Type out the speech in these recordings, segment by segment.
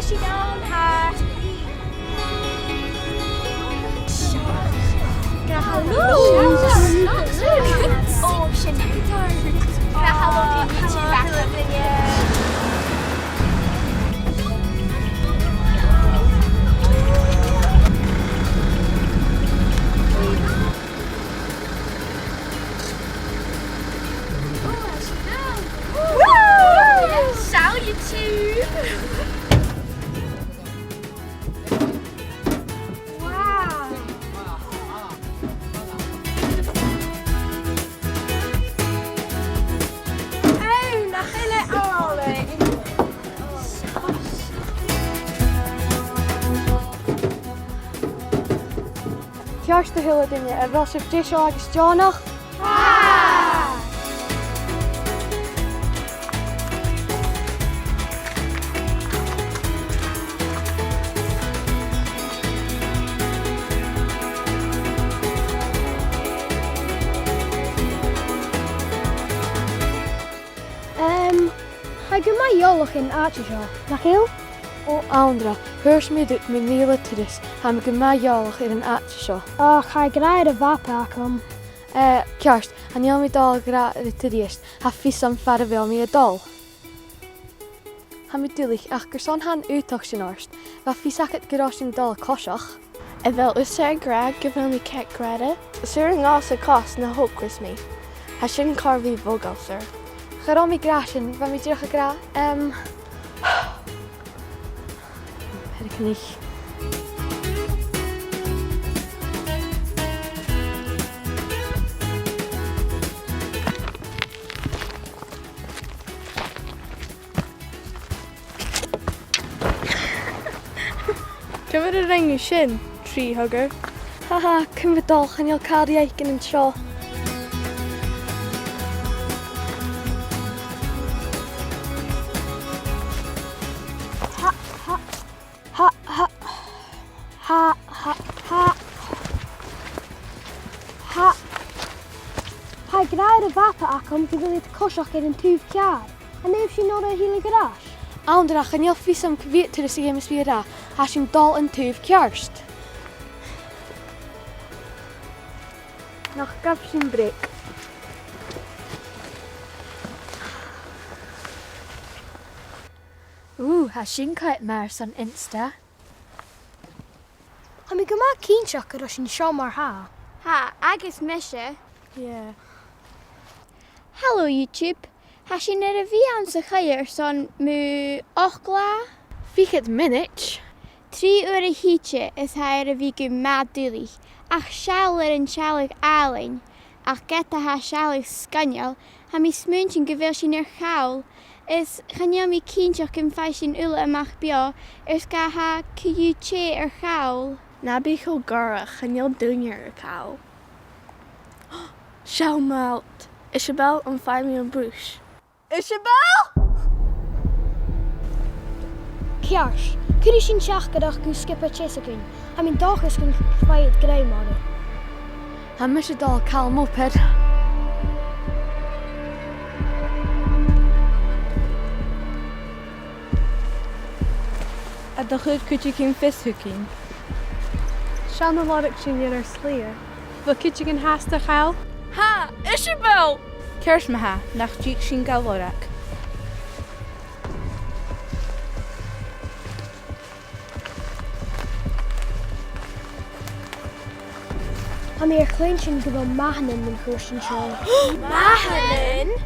Cushy down, ha. Oh, shit. Grahalog in YouTube back YouTube. Wow. Oh, nachyle Ollie. Ceart do thuile duine a bhfuil sibh dé seo agus Johnach. Gur mai jolach in áte seo, nach chéal? Ó Andra, thuirs mé dút mé níla tudas ha me gur mai jolach ar an áte seo. Á, cha gráid a bhapa acham. Ceart, an neal mé dal gra ar a tudíist, ha fís am far a bhil mé a dal. Ha mé dúlich ach gur son han útach sin orst, ha fís achat gorá sin dal coseach. A bhfuil úsar gra go bhfuil mé ceic grada, suir an gás a cos na hópchris mé. Ha sin carhí bógal, sir. Gará mí gra sin, bha mí dúcha gra. Head cynnig. Cymryd y ringu sin, tree hugger. Haha, cymryd dol, chanel cari eicyn yn sio. Ha graad a vapa acum gyda it cosioch yn tŵf ciar. A nef sy'n nod o hil y garash? Awndrach, yn ill fys am cyfiet yr ysig am ysbira, ha sy'n dol yn tŵf ciarst. Nach gaf sy'n brec. ha sin Caillte mars on Insta. Ha mi gyma cínseach gyda sy'n sio mar ha. Ha, agus misha. Yeah. Hello YouTube. Ha sin er a fi an sa Caillte son mu ochgla. Fichyd minich. 3 uur a hietje is ha er a fi gu mad dulich. Ach sial yn sialig alain. Ach geta ha sialig sganyal. Ha mi smúntsin gyfil sin chawl. Is chanel mi cínseach yn fai sin ula amach bio. Is ga ha cyju che chawl. Na bych o gara, chanel dwnier y cawl. Siaw malt. Isabel on 5 million brwys. Isabel! Ciars, cyrru sy'n siach gyda'ch gw skip a chesagyn. Ha mi'n doch ys gyn chwaid greu mori. Ha mysio dol cael moped. A dachyd cwtio cyn ffys hwcyn. Sian o lorach sy'n ar slir. Fy cwtio cyn hasta chael? Ha! Isabel! Cers ma ha, nach dych sy'n gael lorach. Ha mi klein sy'n gyda mahanin yn chwrs yn sio. Mahanin?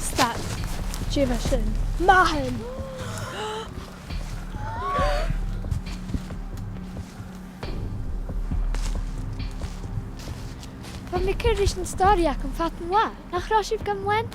Stat. Jiva sy'n. Mahan! Pan mi cyrru sy'n stori ac yn ffat yn la, nach rosib gan wen?